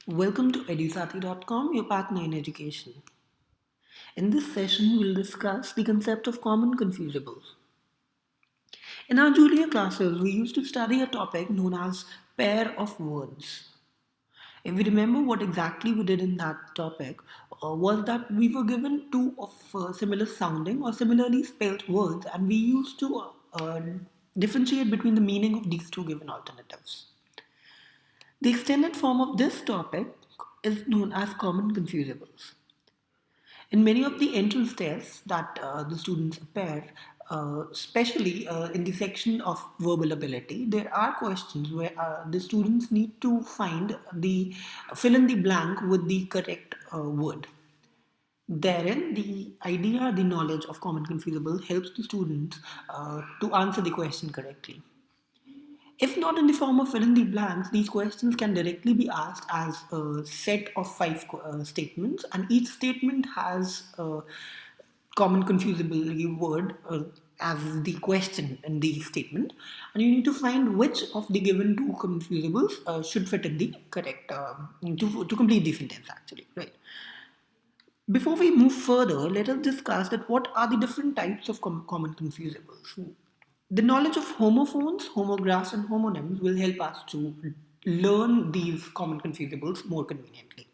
Welcome to edusati.com, your partner in education. In this session, we'll discuss the concept of common confusables. In our junior classes, we used to study a topic known as pair of words. If we remember what exactly we did in that topic, was that we were given two of similar sounding or similarly spelled words, and we used to differentiate between the meaning of these two given alternatives. The extended form of this topic is known as common confusables. In many of the entrance tests that the students appear, especially in the section of verbal ability, there are questions where the students need to fill in the blank with the correct word. Therein, the idea, the knowledge of common confusable helps the students to answer the question correctly. If not in the form of fill in the blanks, these questions can directly be asked as a set of five statements, and each statement has a common confusable word as the question in the statement, and you need to find which of the given two confusables should fit in the correct to complete the sentence actually, right? Before we move further, let us discuss that what are the different types of common confusables. The knowledge of homophones, homographs, and homonyms will help us to learn these common confusables more conveniently.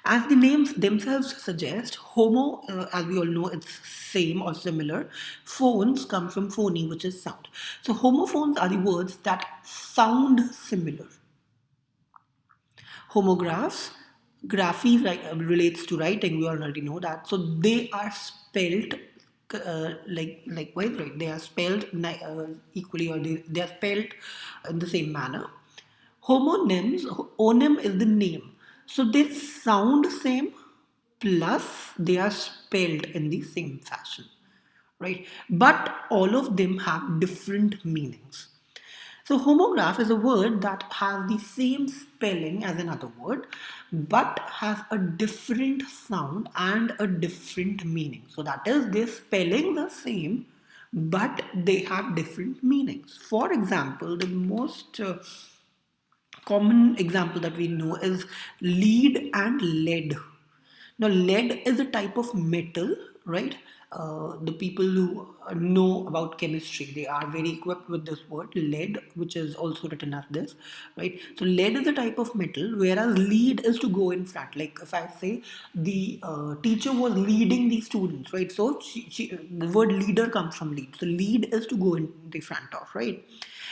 As the names themselves suggest, homo, as we all know, it's same or similar. Phones come from phony, which is sound. So homophones are the words that sound similar. Homographs, graphy relates to writing. We already know that. So they are spelled likewise, right? They are spelled equally, or they are spelled in the same manner. Homonyms, onym is the name. So they sound same, plus they are spelled in the same fashion, right? But all of them have different meanings. So, homograph is a word that has the same spelling as another word but has a different sound and a different meaning. So, that is, their spelling the same but they have different meanings. For example, the most common example that we know is lead and lead. Now, lead is a type of metal, right? The people who know about chemistry, they are very equipped with this word, lead, which is also written as this, right? So, lead is a type of metal, whereas lead is to go in front. Like if I say the teacher was leading the students, right? So, the word leader comes from lead. So, lead is to go in the front of, right?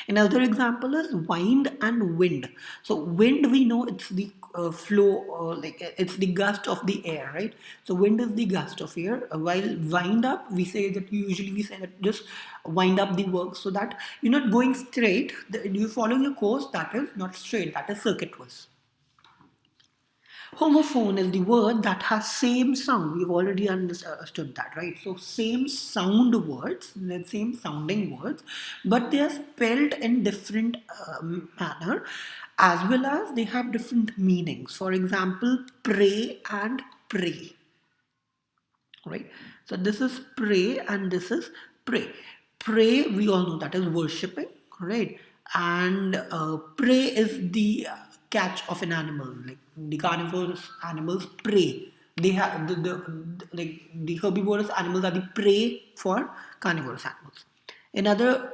Another example is wind and wind. So wind, we know it's the flow, it's the gust of the air, right? So wind is the gust of air. While wind up, we say that just wind up the work so that you're not going straight. You're following a course that is not straight, that is circuitous. Homophone is the word that has same sound. We've already understood that, right? So same sound words, the same sounding words, but they are spelled in different manner, as well as they have different meanings. For example, pray and pray, right? So this is pray and this is pray. Pray, we all know that is worshipping, right? And prey is the catch of an animal. Like the carnivorous animals prey. They have the herbivorous animals are the prey for carnivorous animals. Another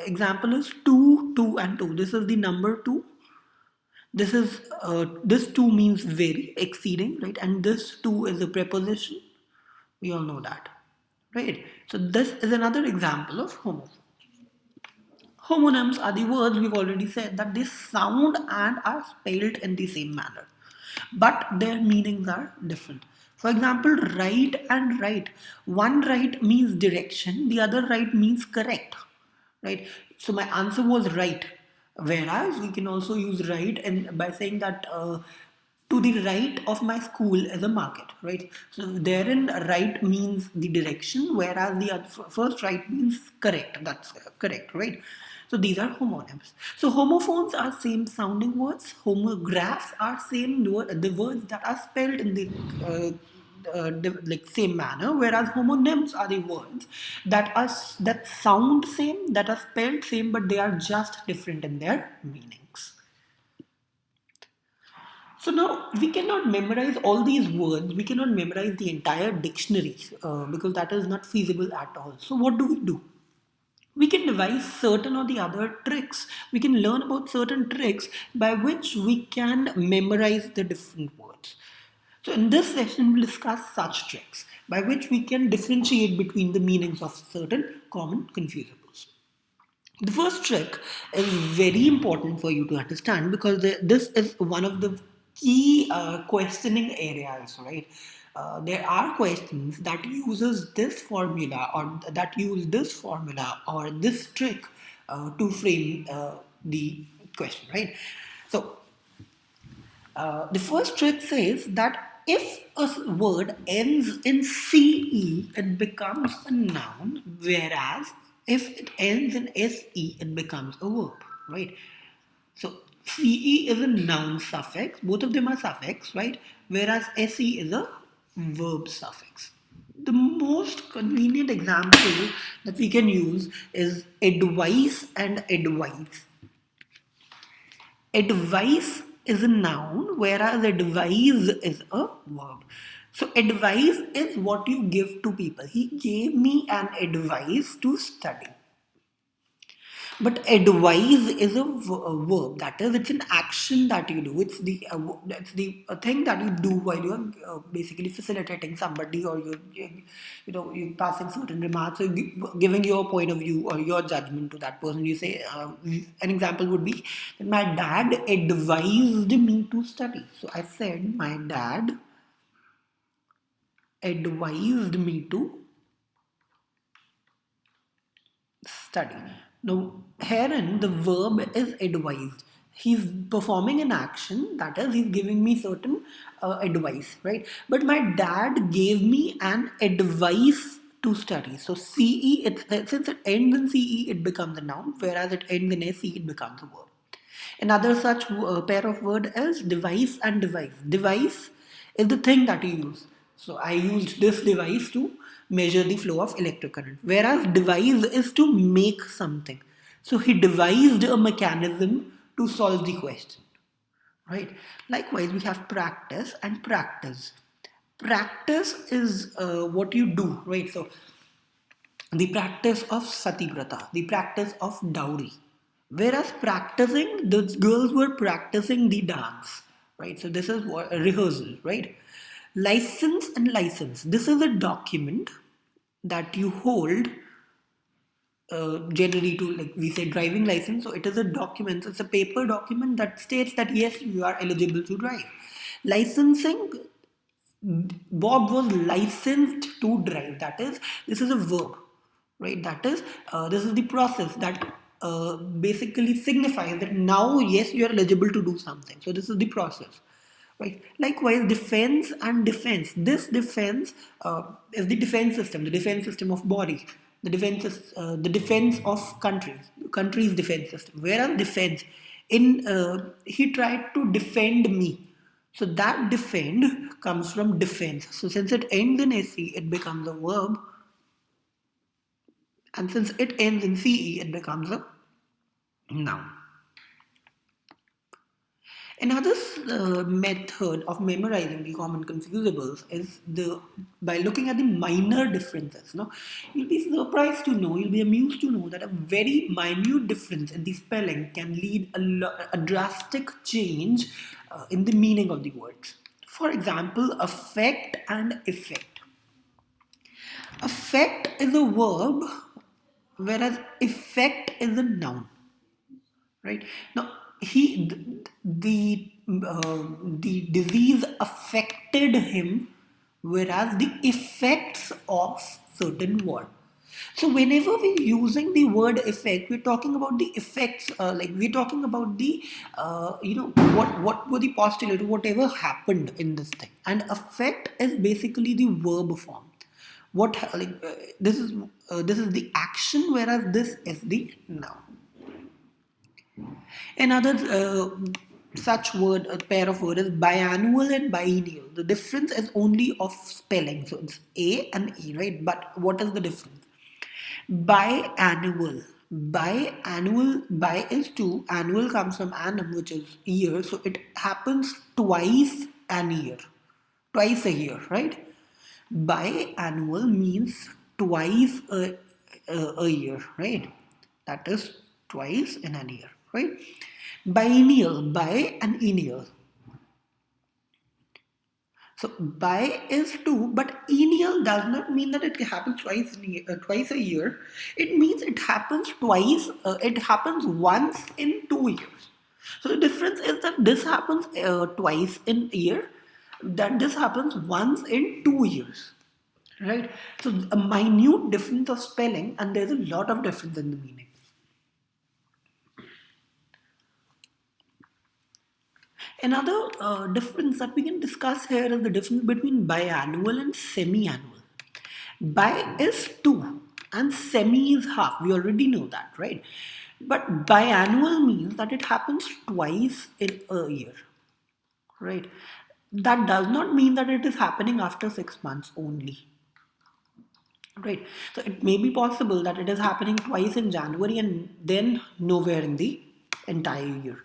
example is two, two, and two. This is the number two. This two means very, exceeding, right? And this two is a preposition. We all know that, right? So this is another example of homophones. Homonyms are the words we've already said that they sound and are spelled in the same manner, but their meanings are different. For example, right and right. One right means direction, the other right means correct, right? So my answer was right. Whereas we can also use right and by saying that to the right of my school is a market, right? So therein right means the direction, whereas the first right means correct. That's correct, right? So these are homonyms. So homophones are same sounding words. Homographs are the words that are spelled in the like same manner, whereas homonyms are the words that sound same, that are spelled same, but they are just different in their meanings. So now we cannot memorize all these words. We cannot memorize the entire dictionary because that is not feasible at all. So what do? We can devise certain or the other tricks. We can learn about certain tricks by which we can memorize the different words. So in this session, we'll discuss such tricks by which we can differentiate between the meanings of certain common confusables. The first trick is very important for you to understand because this is one of the key questioning areas, right? There are questions that uses this formula or that use this formula or this trick to frame the question, right? So the first trick says that if a word ends in CE, it becomes a noun, whereas if it ends in SE, it becomes a verb, right? So CE is a noun suffix, both of them are suffix, right? Whereas SE is a verb suffix. The most convenient example that we can use is advice and advise. Advice is a noun, whereas advise is a verb. So advice is what you give to people. He gave me an advice to study. But advise is a verb. That is, it's an action that you do. It's the thing that you do while you're basically facilitating somebody, or you're passing certain remarks, or giving your point of view or your judgment to that person. You say an example would be that my dad advised me to study. So I said my dad advised me to study. Now, herein the verb is advised. He's performing an action, that is, he's giving me certain advice, right? But my dad gave me an advice to study. So CE, since it ends in CE, it becomes a noun, whereas it ends in SE, it becomes a verb. Another such pair of word is device and device. Device is the thing that you use. So I used this device to measure the flow of electric current. Whereas device is to make something. So he devised a mechanism to solve the question. Right? Likewise, we have practice and practice. Practice is what you do, right? So the practice of sativrata, the practice of dowry. Whereas practicing, the girls were practicing the dance, right? So this is what a rehearsal, right? License and license. This is a document that you hold generally to, like we say, driving license. So it is a document. It's a paper document that states that yes, you are eligible to drive. Licensing, Bob was licensed to drive. That is, this is a verb, right? That is, this is the process that basically signifies that now, yes, you are eligible to do something. So this is the process, right? Likewise, defense and defense. This defense is the defense system of body. The defense of country's defense system. Whereas defense, he tried to defend me. So that defend comes from defense. So since it ends in SE, it becomes a verb. And since it ends in CE, it becomes a noun. Another method of memorizing the common confusables is by looking at the minor differences. No, you'll be surprised to know, you'll be amused to know that a very minute difference in the spelling can lead a drastic change in the meaning of the words. For example, affect and effect. Affect is a verb, whereas effect is a noun, right? Now, the disease affected him, whereas the effects of certain word. So whenever we're using the word effect, we're talking about the effects. Like we're talking about the what were the postulate, whatever happened in this thing. And effect is basically the verb form. This is the action, whereas this is the noun. Another such word, a pair of words is biannual and biennial. The difference is only of spelling. So it's A and E, right? But what is the difference? Biannual. Biannual, bi is two, annual comes from annum, which is year, so it happens twice an year, twice a year, right? Biannual means twice a year, right? That is twice in a year, right? Biennial, bi and ennial. So bi is two, but ennial does not mean that it happens twice a year. It means it happens twice. It happens once in 2 years. So the difference is that this happens twice in a year, that this happens once in 2 years. Right? So a minute difference of spelling, and there's a lot of difference in the meaning. Another difference that we can discuss here is the difference between biannual and semi-annual. Bi is two and semi is half. We already know that, right? But biannual means that it happens twice in a year, right? That does not mean that it is happening after 6 months only. Right. So it may be possible that it is happening twice in January and then nowhere in the entire year.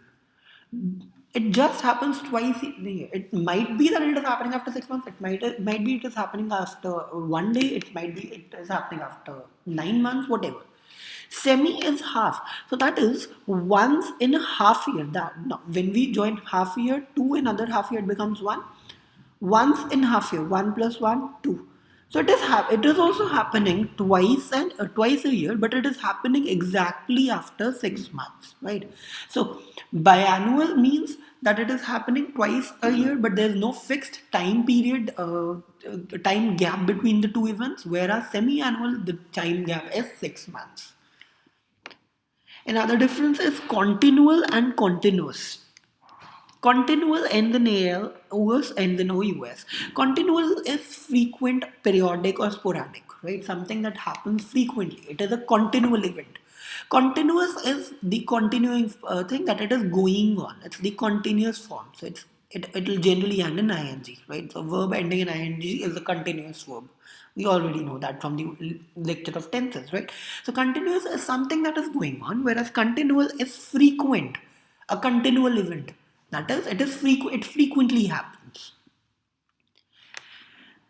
It just happens twice in the year. It might be that it is happening after 6 months. It might be it is happening after one day. It might be it is happening after 9 months. Whatever. Semi is half. So that is once in a half year. That no, when we join half year, two another half year it becomes one. Once in half year, one plus one, two. So it is also happening twice a year, but it is happening exactly after 6 months, right? So biannual means that it is happening twice a year, but there is no fixed time period, time gap between the two events. Whereas semi-annual, the time gap is 6 months. Another difference is continual and continuous. Continual ends in AL, OS ends in OUS. Continual is frequent, periodic, or sporadic, right? Something that happens frequently. It is a continual event. Continuous is the continuing thing that it is going on. It's the continuous form. So it will generally end in ing, right? So verb ending in ing is a continuous verb. We already know that from the lecture of tenses, right? So continuous is something that is going on, whereas continual is frequent, a continual event. That is, it frequently happens.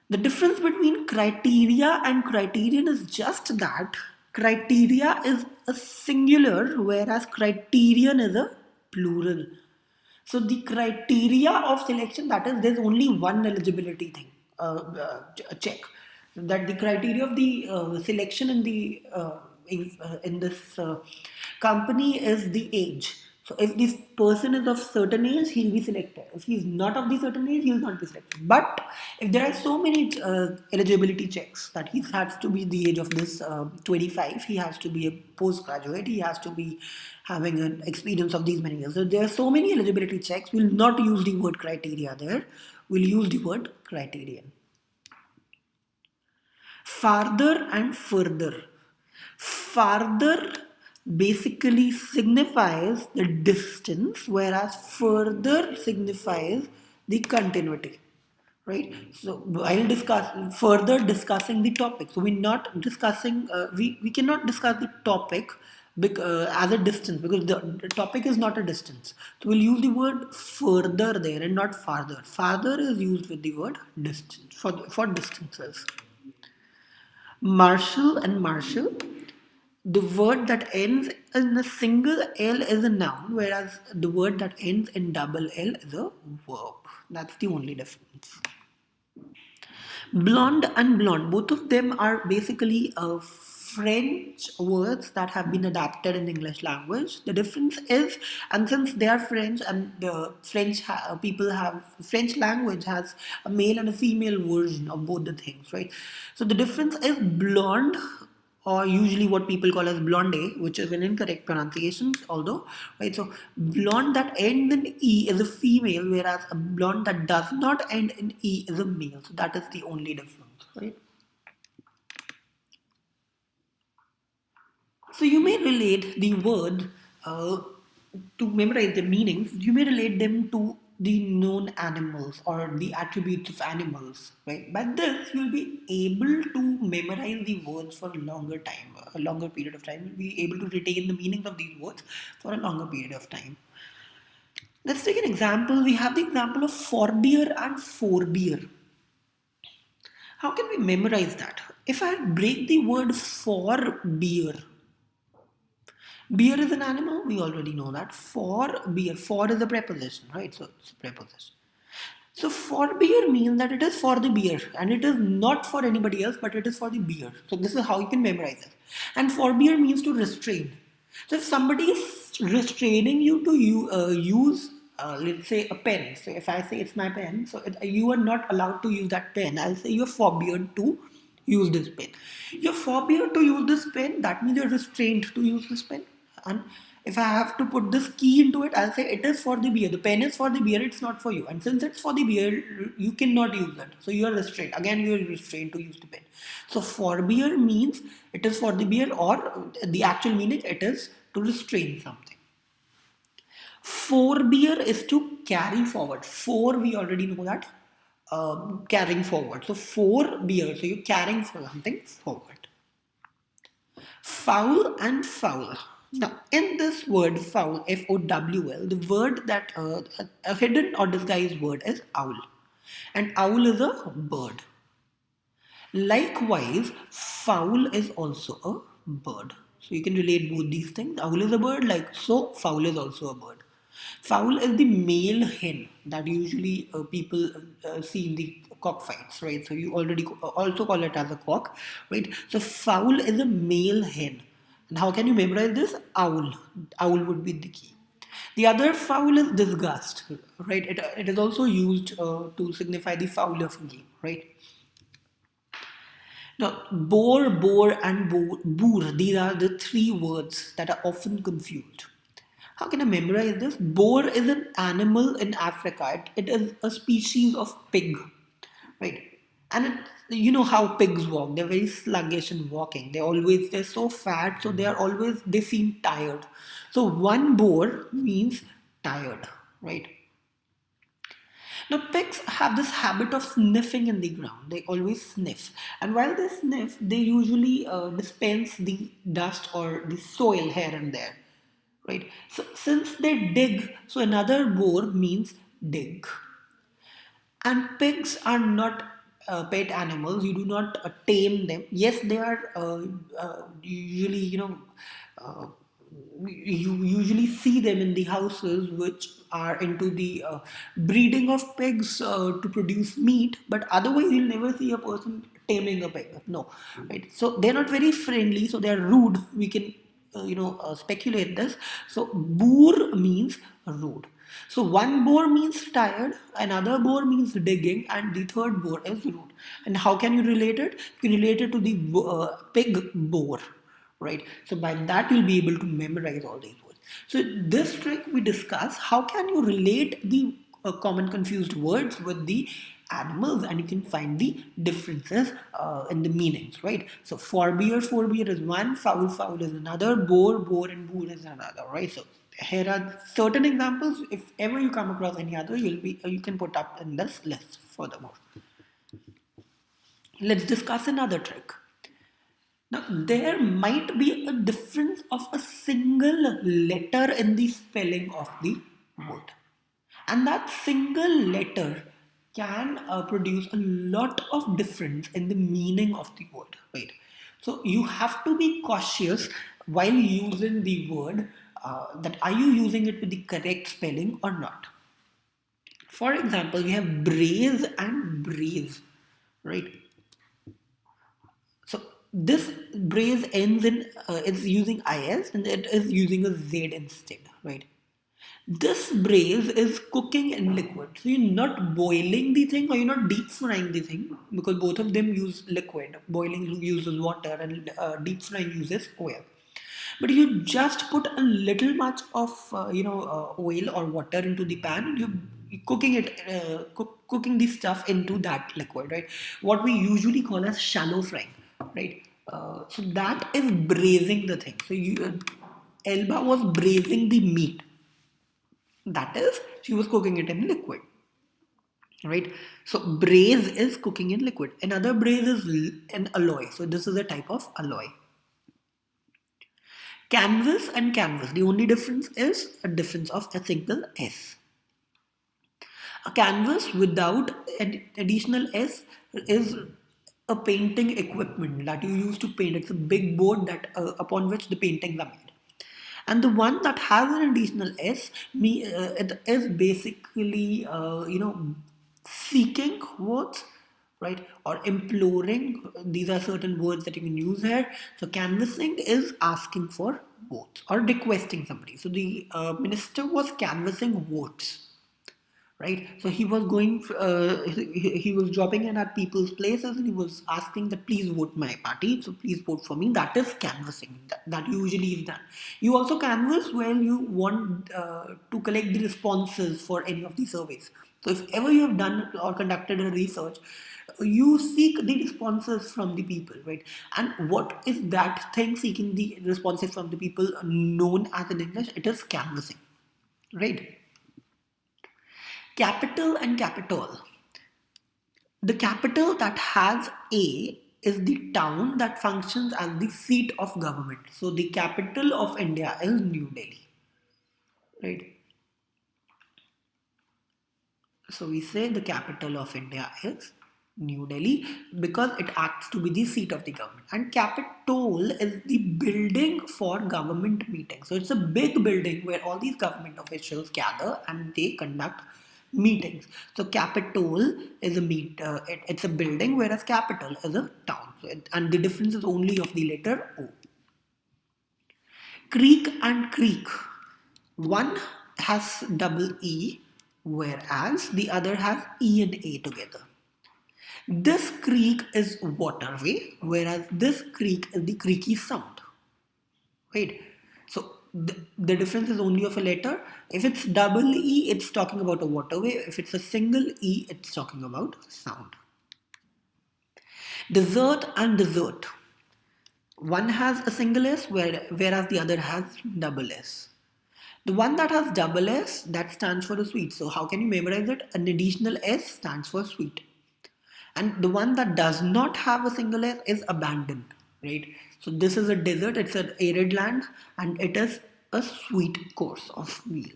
The difference between criteria and criterion is just that criteria is a singular, whereas criterion is a plural. So the criteria of selection, that is, there's only one eligibility thing, check. That the criteria of the selection in this company is the age. So if this person is of certain age, he'll be selected. If he's not of the certain age, he'll not be selected. But if there are so many eligibility checks that he has to be the age of this 25, he has to be a postgraduate, he has to be having an experience of these many years. So there are so many eligibility checks. We'll not use the word criteria there. We'll use the word criterion. Farther and further. Farther basically signifies the distance, whereas further signifies the continuity. Right? So while discussing the topic, so we're not discussing, we cannot discuss the topic as a distance, because the topic is not a distance. So we'll use the word further there and not farther. Farther is used with the word distance for distances. Marshal and marshal. The word that ends in a single L is a noun, whereas the word that ends in double L is a verb. That's the only difference. Blonde and blonde, both of them are basically French words that have been adapted in English language. The difference is, and since they are French and the French language has a male and a female version of both the things, right? So the difference is blonde, or usually what people call as blonde, which is an incorrect pronunciation, although, right? So blonde that ends in E is a female, whereas a blonde that does not end in E is a male. So that is the only difference, right? So you may relate the word to memorize the meanings. You may relate them to the known animals or the attributes of animals, right? By this, you'll be able to memorize the words for a longer time, a longer period of time. You'll be able to retain the meanings of these words for a longer period of time. Let's take an example. We have the example of forbear and forbear. How can we memorize that? If I break the word forbear, beer is an animal, we already know that. For beer, for is a preposition, right? So it's a preposition. So for beer means that it is for the beer and it is not for anybody else, but it is for the beer. So this is how you can memorize it. And for beer means to restrain. So if somebody is restraining you to use, let's say, a pen. So if I say it's my pen, so you are not allowed to use that pen. I'll say you're forbidden to use this pen. You're forbidden to use this pen. That means you're restrained to use this pen. And if I have to put this key into it, I'll say it is for the beer. The pen is for the beer, it's not for you. And since it's for the beer, you cannot use it. So you are restrained. Again, you are restrained to use the pen. So for beer means it is for the beer, or the actual meaning it is to restrain something. Forbear is to carry forward. For, we already know that, carrying forward. So forbear, so you're carrying something forward. Foul and foul. Now, in this word foul, F-O-W-L, the word that a hidden or disguised word is owl. And owl is a bird. Likewise, fowl is also a bird. So you can relate both these things. Owl is a bird, like so, fowl is also a bird. Fowl is the male hen that usually people see in the cockfights, right? So you already also call it as a cock, right? So fowl is a male hen. And how can you memorize this? Owl. Owl would be the key. The other fowl is disgust, right? It is also used to signify the foul of a game, right? Now, boar, and boor, these are the three words that are often confused. How can I memorize this? Boar is an animal in Africa. It is a species of pig, right? And you know how pigs walk. They're very sluggish in walking. They're so fat, so they seem tired. So one boar means tired, right? Now, pigs have this habit of sniffing in the ground. They always sniff. And while they sniff, they usually dispense the dust or the soil here and there. Right? So, since they dig, so another boar means dig. And pigs are not pet animals. You do not tame them. Yes, they are usually, uh, you usually see them in the houses which are into the breeding of pigs to produce meat, but otherwise you'll never see a person taming a pig. No, right? So they're not very friendly, so they're rude. We can speculate this. So boor means rude. So one boar means tired, another boar means digging, and the third boar is rude. And how can you relate it? You can relate it to the pig boar, right? So by that you'll be able to memorize all these words. So this trick we discuss, how can you relate the common confused words with the animals, and you can find the differences in the meanings, right? So forbear is one, foul is another, boar and boor is another, right? So here are certain examples. If ever you come across any other, you can put up in this list furthermore. Let's discuss another trick. Now, there might be a difference of a single letter in the spelling of the word. And that single letter can produce a lot of difference in the meaning of the word, right? So you have to be cautious while using the word, that are you using it with the correct spelling or not. For example, we have braze and brave, right? So this braze ends in, it's using is and it is using a z instead, right? This braise is cooking in liquid. So you're not boiling the thing or you're not deep frying the thing, because both of them use liquid. Boiling uses water and deep frying uses oil. But you just put a little much of oil or water into the pan, and you're cooking it, cooking the stuff into that liquid, right? What we usually call as shallow frying, right? So that is braising the thing. So Elba was braising the meat. That is, she was cooking it in liquid, right? So braise is cooking in liquid. Another braise is an alloy. So this is a type of alloy. Canvas and canvas. The only difference is a difference of a single S. A canvas without an additional S is a painting equipment that you use to paint. It's a big board that upon which the paintings are made. And the one that has an additional S, it is basically seeking words, right, or imploring. These are certain words that you can use here. So canvassing is asking for votes or requesting somebody. So the minister was canvassing votes, right? So he was going, he was dropping in at people's places and he was asking that please vote my party, so please vote for me. That is canvassing. That usually is done. You also canvass when you want to collect the responses for any of the surveys. So if ever you have done or conducted a research, you seek the responses from the people, right? And what is that thing, seeking the responses from the people, known as in English? It is canvassing, right? Capital and capital. The capital that has A is the town that functions as the seat of government. So the capital of India is New Delhi, right? So we say the capital of India is New Delhi because it acts to be the seat of the government. And Capitol is the building for government meetings. So it's a big building where all these government officials gather and they conduct meetings. So Capitol is it's a building, whereas capital is a town. And the difference is only of the letter O. Creek and creek. One has double E, whereas the other has E and A together. This creek is waterway, whereas this creek is the creaky sound. Right? So the difference is only of a letter. If it's double E, it's talking about a waterway. If it's a single E, it's talking about sound. Desert and dessert. One has a single S, whereas the other has double S. The one that has double S, that stands for a sweet. So how can you memorize it? An additional S stands for sweet. And the one that does not have a single S is abandoned, right? So this is a desert, it's an arid land, and it is a sweet course of meal.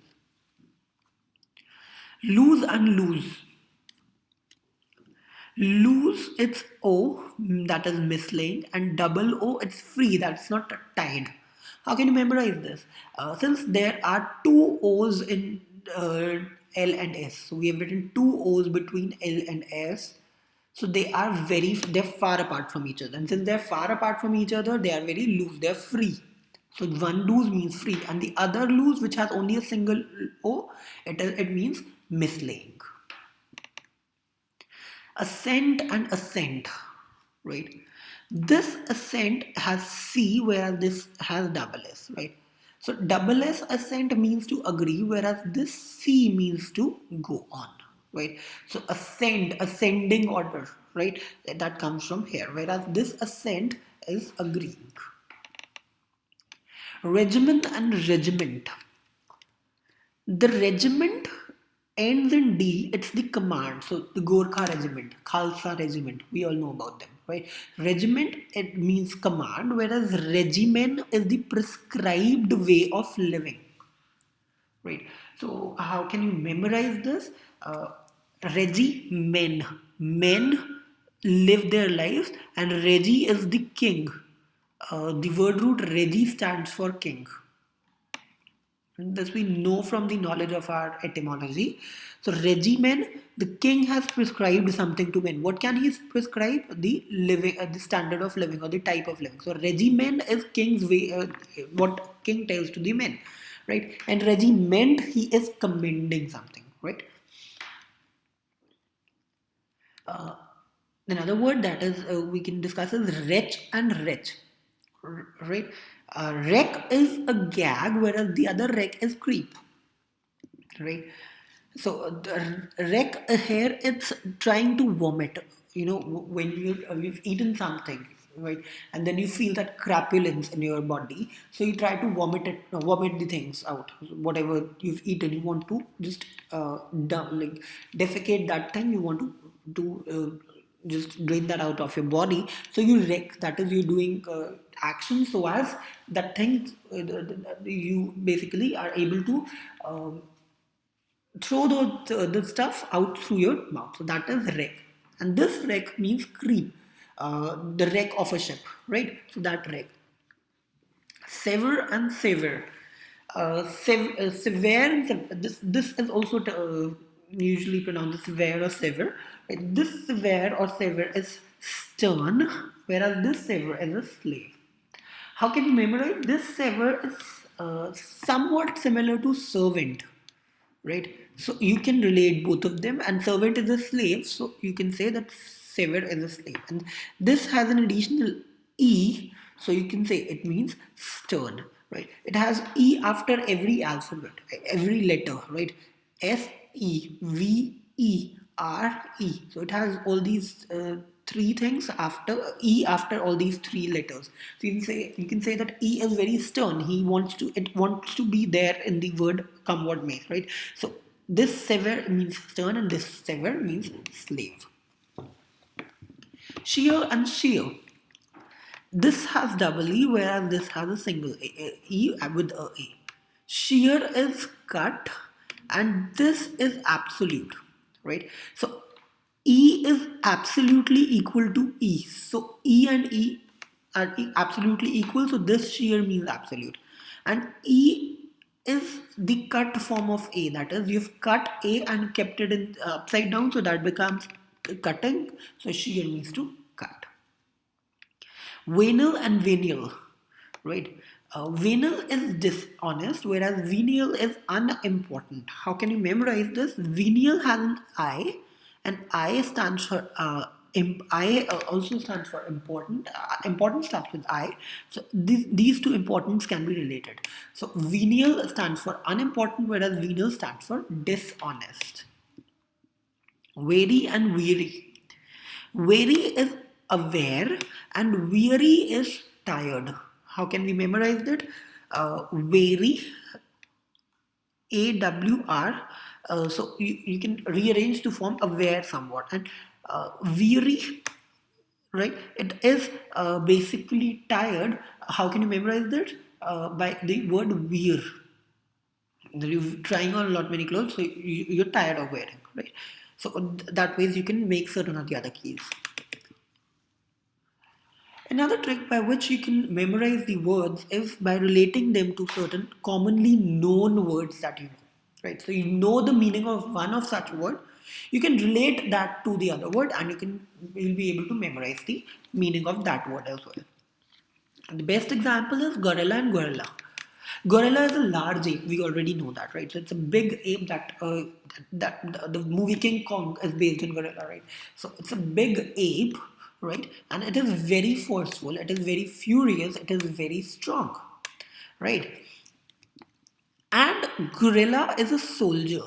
Lose and lose. Lose, it's O, that is mislaying, and double O, it's free, that's not tied. How can you memorize this? Since there are two O's in L and S, so we have written two O's between L and S. So they're far apart from each other. And since they're far apart from each other, they are very loose, they're free. So one lose means free, and the other lose, which has only a single O, it means mislaying. Ascent and ascent, right? This ascent has C, whereas this has double S, right? So double S ascent means to agree, whereas this C means to go on, right? So ascend, ascending order, right? That comes from here, whereas this ascent is agreeing. Regiment and regiment. The regiment ends in D, it's the command. So the Gorkha regiment, Khalsa regiment, we all know about them, right? Regiment, it means command, whereas regimen is the prescribed way of living, right? So how can you memorize this? Regimen, men live their lives, and regi is the king. The word root regi stands for king. This we know from the knowledge of our etymology. So regimen, the king has prescribed something to men. What can he prescribe? The living, the standard of living or the type of living. So regimen is king's way, what king tells to the men, right? And regiment, he is commending something, right? Another word that is we can discuss is wretch and wretch, right? Wreck is a gag, whereas the other wreck is creep, right? So the wreck here, it's trying to vomit. You know, when we've eaten something, right? And then you feel that crapulence in your body, so you try to vomit the things out, whatever you've eaten. You want to just like defecate that thing. You want to do just drain that out of your body. So you wreck. That is, you're doing action so as that thing you basically are able to. Throw the stuff out through your mouth. So that is wreck. And this wreck means creep, the wreck of a ship, right? So that wreck. Sever and sever. Severe and this is also usually pronounced severe or sever. Right? This severe or sever is stern, whereas this sever is a slave. How can you memorize? This sever is somewhat similar to servant, right? So you can relate both of them, and servant is a slave, so you can say that sever is a slave. And this has an additional e, so you can say it means stern, right? It has e after every alphabet, every letter, right? S E V E R E. So it has all these three things after e, after all these three letters. So you can say that e is very stern. It wants to be there in the word come what may, right? So this sever means stern, and this sever means slave. Shear and shear. This has double e, whereas this has a single e with a a. Shear is cut, and this is absolute, right? So E is absolutely equal to E. So E and E are absolutely equal. So this shear means absolute. And E is the cut form of A. That is, you've cut A and kept it in upside down, so that becomes cutting. So shear means to cut. Venal and venial, right? Venal is dishonest, whereas venial is unimportant. How can you memorize this? Venial has an I, and I stands for I also stands for important. Important starts with I. So these two importance can be related. So venial stands for unimportant, whereas venal stands for dishonest. Wary and weary. Weary is aware and weary is tired. How can we memorize that? Weary, AWR. So you can rearrange to form aware somewhat. And weary, right? It is basically tired. How can you memorize that? By the word wear. You're trying on a lot many clothes, so you're tired of wearing, right? So that ways you can make certain of the other keys. Another trick by which you can memorize the words is by relating them to certain commonly known words that you know. Right? So you know the meaning of one of such word, you can relate that to the other word, and you'll be able to memorize the meaning of that word as well. And the best example is gorilla and gorilla. Gorilla is a large ape. We already know that, right? So it's a big ape that the movie King Kong is based in gorilla, right? So it's a big ape, right? And it is very forceful. It is very furious. It is very strong, right? And gorilla is a soldier.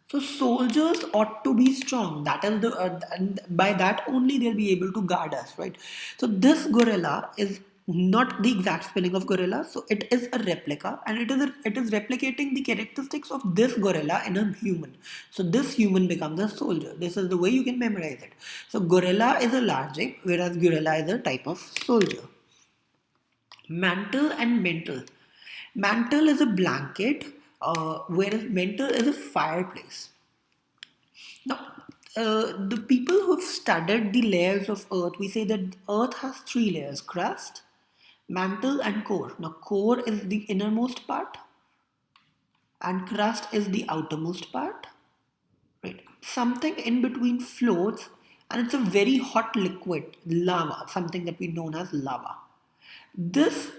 So soldiers ought to be strong. That is and by that only they'll be able to guard us, right? So this gorilla is not the exact spelling of gorilla. So it is a replica, and it is replicating the characteristics of this gorilla in a human. So this human becomes a soldier. This is the way you can memorize it. So gorilla is a large ape, whereas gorilla is a type of soldier. Mantle and mental. Mantle is a blanket, whereas mental is a fireplace. Now, the people who've studied the layers of Earth, we say that Earth has three layers: crust, mantle, and core. Now, core is the innermost part, and crust is the outermost part. Right? Something in between floats, and it's a very hot liquid, lava, something that we know as lava. This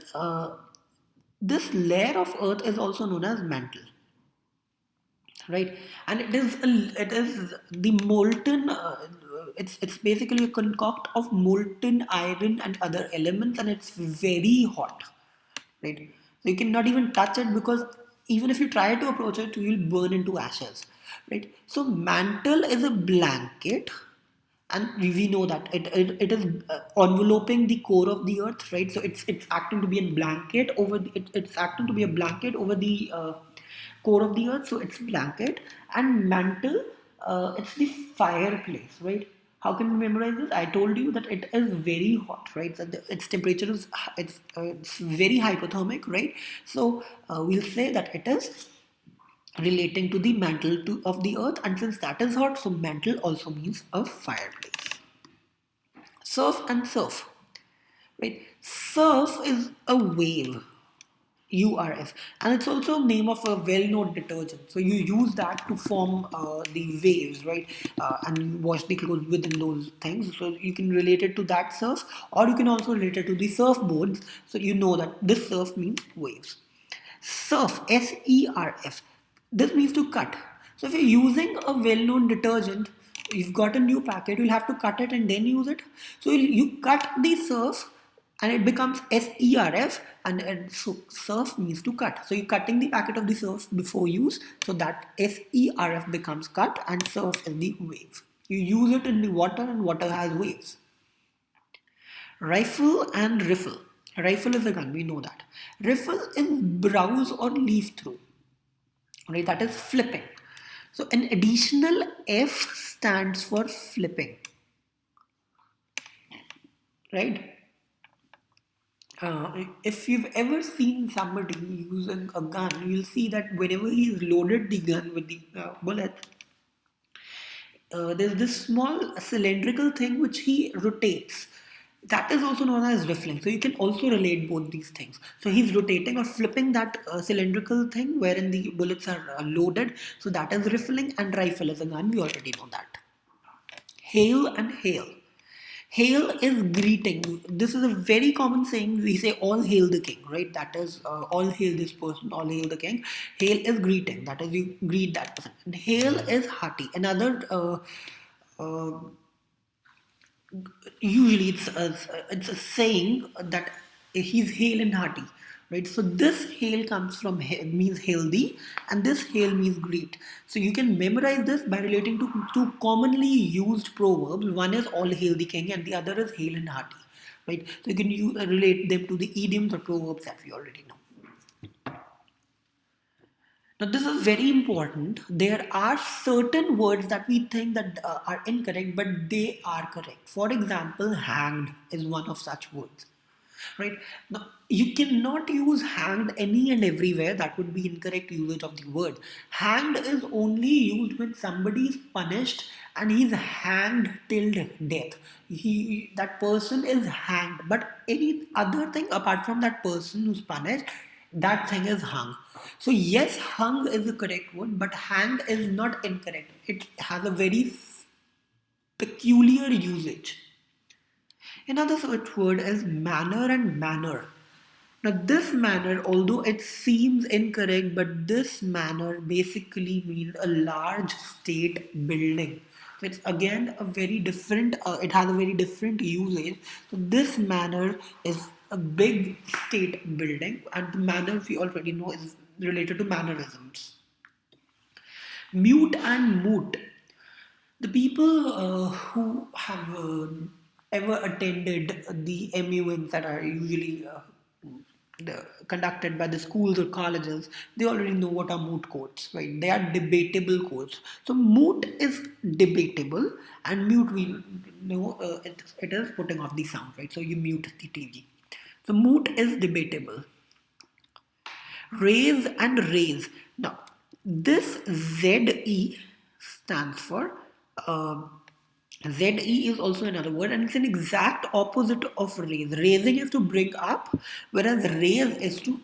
this layer of Earth is also known as mantle, right? And it is the molten. It's basically a concoct of molten iron and other elements, and it's very hot, right? So you cannot even touch it, because even if you try to approach it, you will burn into ashes, right? So mantle is a blanket, and we know that it is enveloping the core of the earth, right? So it's acting to be a blanket over it's acting to be a blanket over the core of the earth, so it's blanket. And mantle, it's the fireplace, right? How can we memorize this? I told you that it is very hot, right? So its temperature is it's very hypothermic, right? So we'll say that it is relating to the mantle of the earth, and since that is hot, so mantle also means a fireplace. Surf and surf, right? Surf is a wave, URF, and it's also a name of a well-known detergent. So you use that to form the waves, right? And you wash the clothes within those things. So you can relate it to that surf, or you can also relate it to the surfboards. So you know that this surf means waves. Surf, SERF. This means to cut. So if you're using a well-known detergent, you've got a new packet, you'll have to cut it and then use it. So you cut the surf and it becomes SERF, and so surf means to cut. So you're cutting the packet of the surf before use, so that SERF becomes cut and surf is the wave. You use it in the water and water has waves. Rifle and riffle. Rifle is a gun, we know that. Riffle is browse or leaf through, right? That is flipping. So an additional F stands for flipping, right? If you've ever seen somebody using a gun, you'll see that whenever he's loaded the gun with the bullet, there's this small cylindrical thing which he rotates. That is also known as riffling. So you can also relate both these things. So he's rotating or flipping that cylindrical thing wherein the bullets are loaded. So that is riffling, and rifle is a gun. We already know that. Hail and hail. Hail is greeting. This is a very common saying. We say all hail the king, right? That is all hail this person, all hail the king. Hail is greeting. That is you greet that person. And hail is hearty. Another uh, usually it's a saying that he's hale and hearty, right? So this hale comes from means healthy, and this hale means great. So you can memorize this by relating to two commonly used proverbs. One is all hail the king and the other is hale and hearty, right? So you can relate them to the idioms or proverbs that we already know. Now, this is very important. There are certain words that we think that are incorrect, but they are correct. For example, hanged is one of such words, right? Now, you cannot use hanged any and everywhere. That would be incorrect usage of the word. Hanged is only used when somebody is punished and he's hanged till death. That person is hanged, but any other thing apart from that person who's punished, that thing is hung. So yes, hung is the correct word, but hanged is not incorrect. It has a very peculiar usage. Another such word is manner and manner. Now, this manner, although it seems incorrect, but this manner basically means a large state building. So it's again a very different, it has a very different usage. So this manner is a big state building, and the manner we already know is related to mannerisms. Mute and moot. The people who have ever attended the MUNs that are usually conducted by the schools or colleges, they already know what are moot courts, right? They are debatable courts. So moot is debatable, and mute we know it is putting off the sound, right? So you mute the TV. So moot is debatable. Raise and raise. Now, this ZE stands for uh, ZE is also another word, and it's an exact opposite of raise. Raising is to bring up, whereas raise is to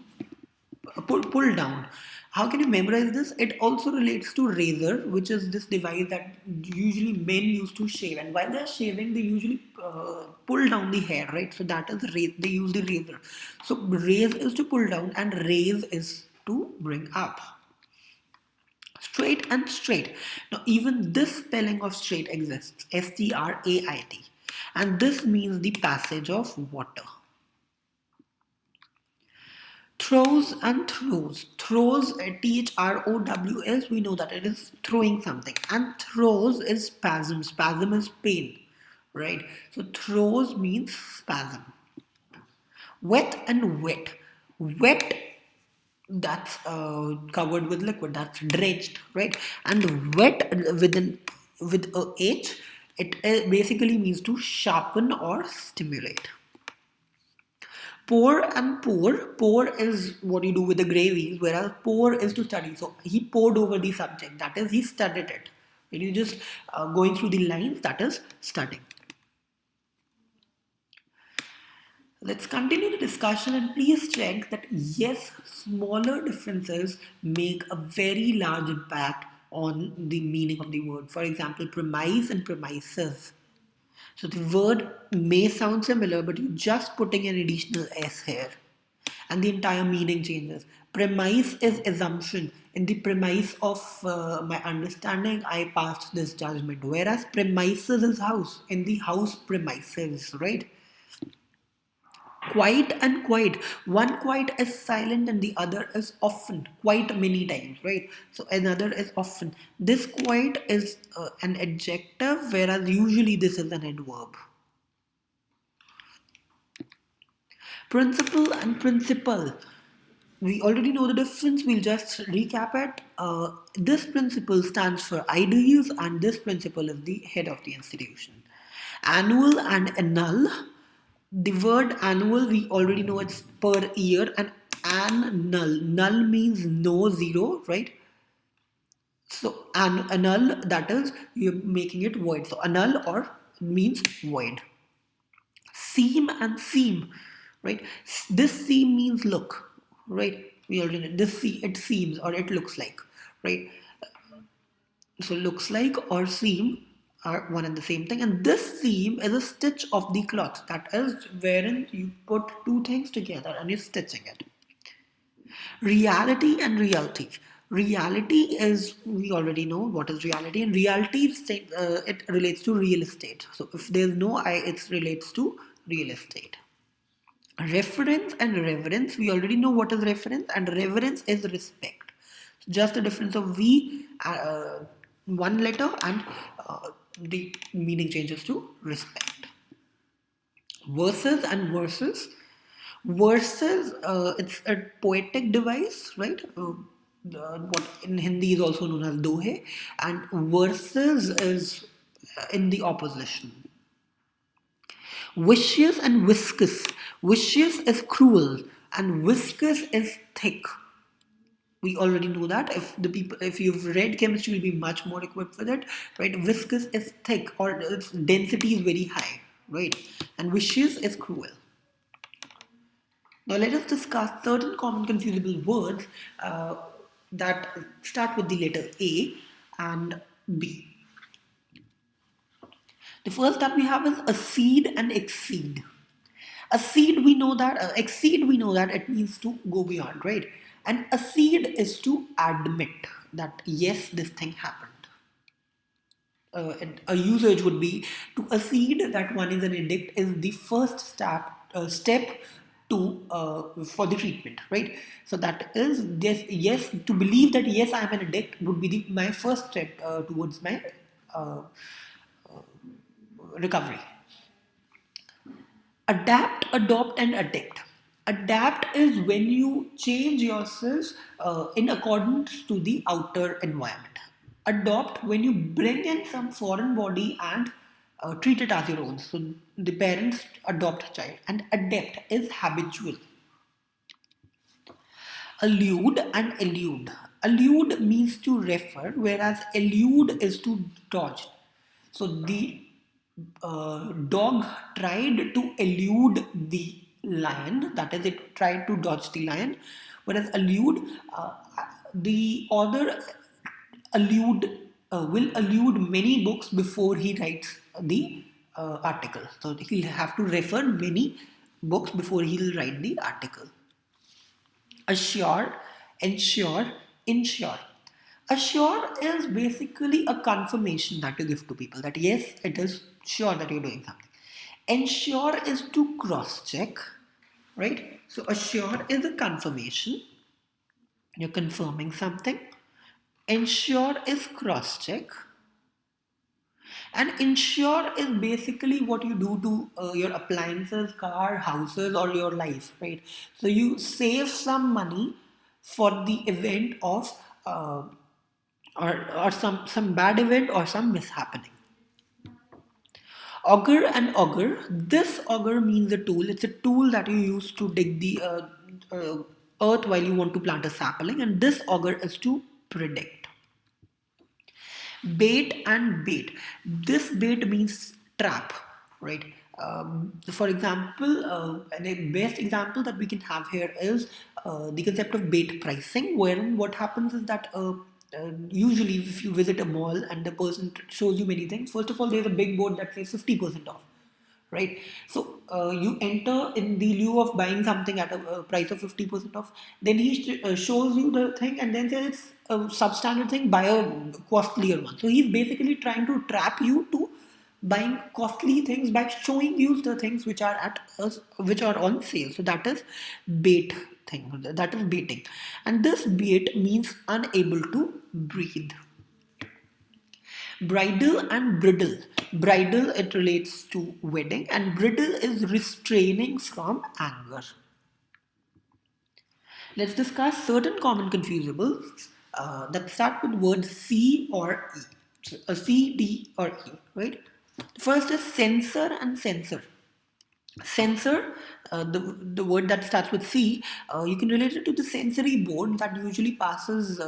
pull down. How can you memorize this? It also relates to razor, which is this device that usually men use to shave, and while they're shaving, they usually pull down the hair, right? So that is raise. They use the razor. So raise is to pull down, and raise is to bring up. Straight and straight. Now, even this spelling of straight exists, STRAIT, and this means the passage of water. Throws and throws. Throws, THROWS, we know that it is throwing something. And throws is spasm. Spasm is pain. right? So throws means spasm. Wet and wet. Wet, that's covered with liquid, that's drenched, right? And wet with a h, it basically means to sharpen or stimulate. Pour and pour is what you do with the gravies, whereas pour is to study. So he poured over the subject, that is he studied it. When you just going through the lines, that is studying. Let's continue the discussion, and please check that yes, smaller differences make a very large impact on the meaning of the word. For example, premise and premises. So the word may sound similar, but you're just putting an additional s here, and the entire meaning changes. Premise is assumption. In the premise of my understanding, I passed this judgment. Whereas premises is house. In the house premises, right? Quite and quite. One quite is silent and the other is often. Quite many times, right? So another is often. This quite is an adjective, whereas usually this is an adverb. Principle and principle. We already know the difference. We'll just recap it. This principle stands for ideals, and this principle is the head of the institution. Annual and annul. The word annual, we already know it's per year, and annul. Null means no, zero, right? So annul, that is you're making it void. So annul or means void. Seem and seem, right? This seem means look, right? We already know this. It seems or it looks like, right? So looks like or seem are one and the same thing. And this seam is a stitch of the cloth. That is wherein you put two things together and you're stitching it. Reality and reality. Reality is, we already know what is reality, and reality it relates to real estate. So if there's no I, it relates to real estate. Reference and reverence, we already know what is reference, and reverence is respect. Just the difference of V, one letter, and the meaning changes to respect. Verses and verses. Verses, it's a poetic device, right? What in Hindi is also known as dohe, and verses is in the opposition. Vicious and viscous. Vicious is cruel and viscous is thick. We already know that. If you've read chemistry, you'll be much more equipped with it, right? Viscous is thick or its density is very high, right? And vicious is cruel. Now let us discuss certain common confusable words that start with the letter A and B. The first that we have is accede and exceed. Accede, we know that, exceed, we know that it means to go beyond, right? And accede is to admit that yes, this thing happened. And a usage would be to accede that one is an addict is the first step to for the treatment, right? So that is yes, to believe that yes, I am an addict would be my first step towards my uh, recovery. Adapt, adopt, and addict. Adapt is when you change yourself in accordance to the outer environment. Adopt when you bring in some foreign body and treat it as your own. So the parents adopt a child. And adapt is habitual. Allude and elude. Allude means to refer, whereas elude is to dodge. So the dog tried to elude the lion, that is, it tried to dodge the lion, whereas allude, the author allude will allude many books before he writes the article. So he'll have to refer many books before he'll write the article. Assure, ensure, insure. Assure is basically a confirmation that you give to people that yes, it is sure that you're doing something. Ensure is to cross check, right? So assure is a confirmation. You're confirming something. Ensure is cross check. And insure is basically what you do to your appliances, car, houses, or your life, right? So you save some money for the event of uh, or some bad event or some mishappening. Auger and auger. This auger means a tool. It's a tool that you use to dig the uh, earth while you want to plant a sapling, and this auger is to predict. Bait and bait. This bait means trap, right? For example, the best example that we can have here is the concept of bait pricing, wherein what happens is that usually if you visit a mall and the person shows you many things, first of all, there's a big board that says 50% off, right? So you enter in the lieu of buying something at a price of 50% off. Then he shows you the thing and then says it's a substandard thing, buy a costlier one. So he's basically trying to trap you to buying costly things by showing you the things which are at us, which are on sale. So that is bait thing. That is baiting, and this bait means unable to breathe. Bridle and bridle. Bridle, it relates to wedding, and bridle is restraining from anger. Let's discuss certain common confusables that start with words C or E. So, C, D, or E, right? First is censor and censor. Censor, the word that starts with C, you can relate it to the sensory board that usually passes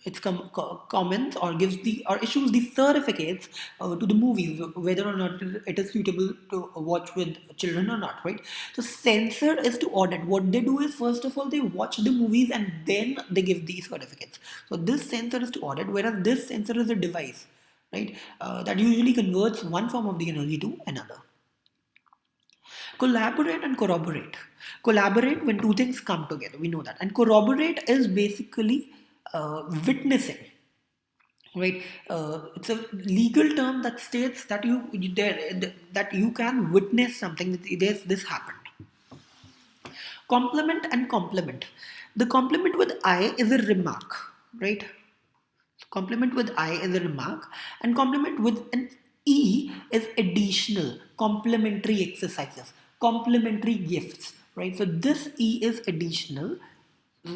its comments or gives the or issues the certificates to the movies, whether or not it is suitable to watch with children or not, right? So censor is to audit. What they do is, first of all, they watch the movies and then they give the certificates. So this censor is to audit, whereas this censor is a device, right? That usually converts one form of the energy to another. Collaborate and corroborate. Collaborate when two things come together, we know that. And corroborate is basically witnessing, right? It's a legal term that states that that you can witness something, that this happened. Complement and complement. The complement with I is a remark, right? Complement with I is a remark, and complement with an E is additional, complementary exercises, complementary gifts, right? So this E is additional.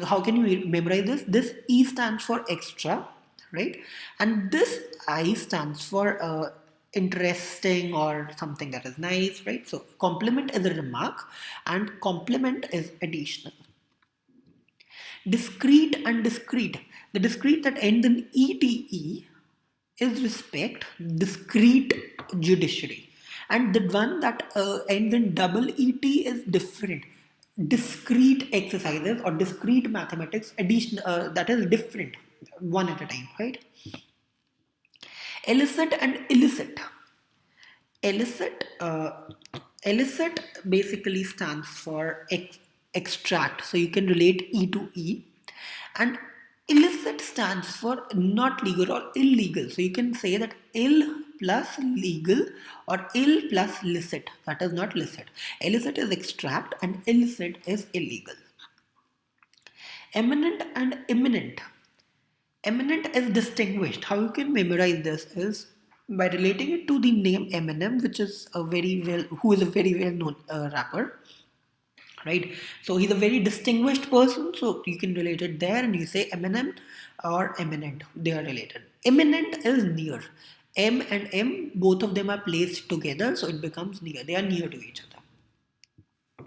How can you memorize this? This E stands for extra, right? And this I stands for interesting or something that is nice, right? So complement is a remark and complement is additional. Discrete and discrete. The discrete that ends in ETE is respect, discrete judiciary. And the one that ends in double ET is different. Discrete exercises or discrete mathematics, addition that is different, one at a time, right? Elicit and illicit. Elicit, elicit basically stands for extract, so you can relate E to E, and illicit stands for not legal or illegal, so you can say that ill plus legal or ill plus licit, that is not licit. Illicit is extract and illicit is illegal. Eminent and imminent. Eminent is distinguished. How you can memorize this is by relating it to the name Eminem, which is who is a very well known rapper, right? So he's a very distinguished person. So you can relate it there, and you say Eminem or eminent. They are related. Imminent is near. M and M, both of them are placed together, so it becomes near. They are near to each other.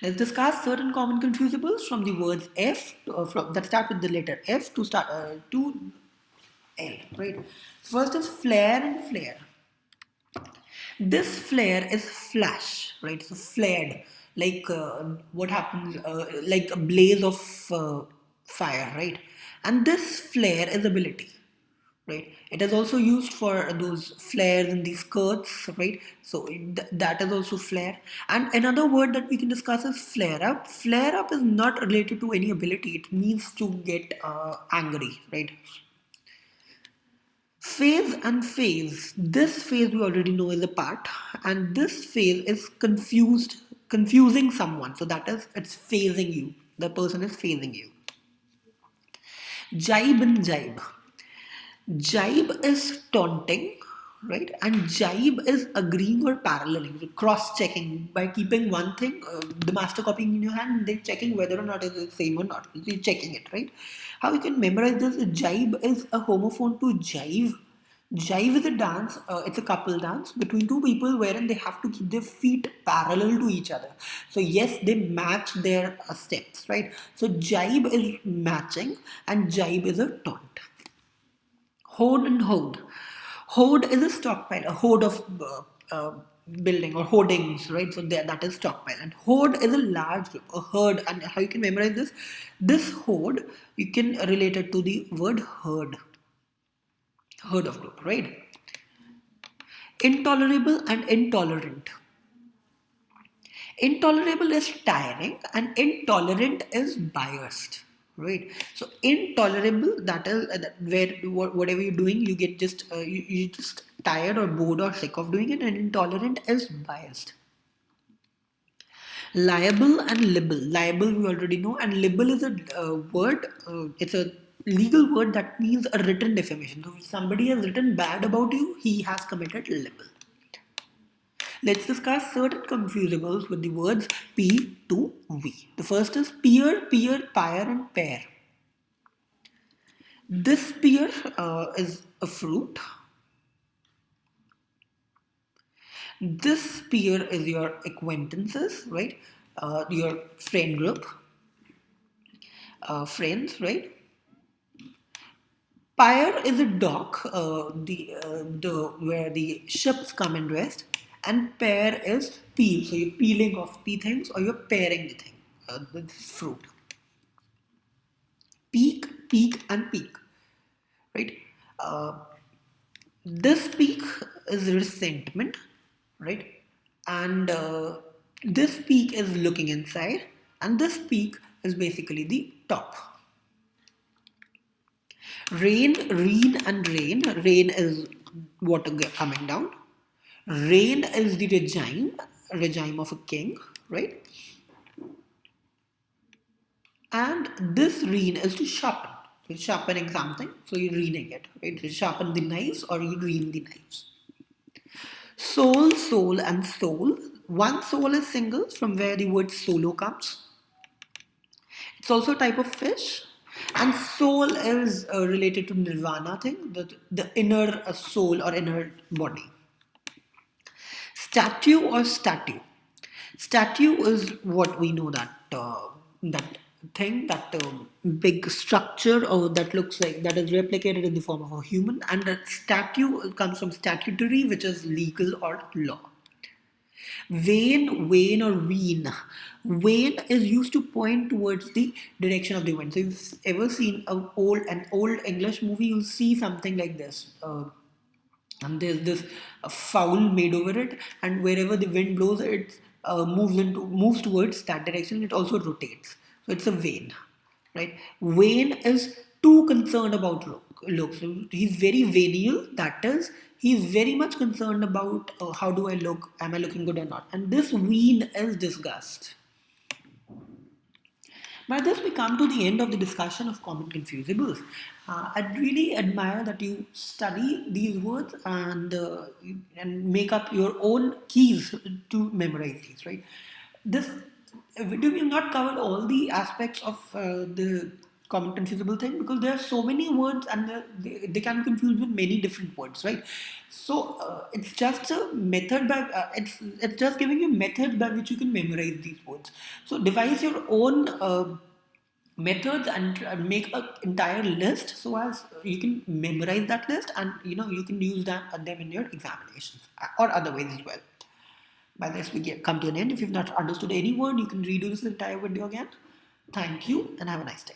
Let's discuss certain common confusables from the words F that start with the letter F to L. Right. First is flare and flare. This flare is flash, right? So flared, like what happens, like a blaze of fire, right? And this flare is ability, right? It is also used for those flares in the skirts, right? So that is also flare. And another word that we can discuss is flare up. Flare up is not related to any ability. It means to get angry, right? Phase and phase. This phase we already know is a part, and this phase is confusing someone. So that is, it's phasing you. The person is phasing you. Jibe and jibe. Jibe is taunting, right? And jibe is agreeing or paralleling, so cross-checking by keeping one thing, the master copying in your hand, and then checking whether or not it is the same or not. You're checking it, right? How you can memorize this? Jibe is a homophone to jive. Jive is a dance, it's a couple dance between two people wherein they have to keep their feet parallel to each other. So, yes, they match their steps, right? So, jibe is matching and jibe is a taunt. Hoard and hoard. Hoard is a stockpile, a hoard of building or hoardings, right? So there, that is stockpile. And hoard is a large group, a herd. And how you can memorize this? This hoard, you can relate it to the word herd. Herd of group, right? Intolerable and intolerant. Intolerable is tiring and intolerant is biased, right? So intolerable, that is where whatever you're doing you get just you just tired or bored or sick of doing it, and intolerant is biased. Liable and libel. Liable we already know, and libel is a word, it's a legal word that means a written defamation. So if somebody has written bad about you, he has committed libel. Let's discuss certain confusables with the words P to V. The first is peer, peer, pyre, and pear. This peer is a fruit. This peer is your acquaintances, right? Your friend group, friends, right? Pyre is a dock, the where the ships come and rest, and pear is peel. So you're peeling off the things or you're pairing the thing, the fruit. Peak, peak, and peak, right? Uh, this peak is resentment, right? And this peak is looking inside, and this peak is basically the top. Rain, reen, and rain. Rain is water coming down. Reign is the regime of a king, right? And this reign is to sharpen. So sharpening something, so you're reading it, right? You sharpen the knives or you read the knives. Soul, soul, and soul. One soul is single, from where the word solo comes. It's also a type of fish. And soul is related to nirvana thing, the inner soul or inner body. Statue or statue. Statue is what we know, that thing, that big structure or that looks like, that is replicated in the form of a human, and that statue comes from statutory, which is legal or law. Wane, wane, or ween. Wane is used to point towards the direction of the wind. So if you've ever seen an old English movie, you'll see something like this. And there's this fowl made over it, and wherever the wind blows, it moves towards that direction. It also rotates, so it's a vane, right? Vane is too concerned about looks. So he's very venial, that is, he's very much concerned about how do I look, am I looking good or not, and this veen is disgust. By this, we come to the end of the discussion of common confusables. I'd really admire that you study these words and make up your own keys to memorize these. Right? This video we have not covered all the aspects of the common confusable thing, because there are so many words and they can be confused with many different words, right? So it's just a method by it's just giving you method by which you can memorize these words. So devise your own methods and make an entire list so as you can memorize that list, and you can use them in your examinations or other ways as well. By this we come to an end. If you've not understood any word, you can redo this entire video again. Thank you and have a nice day.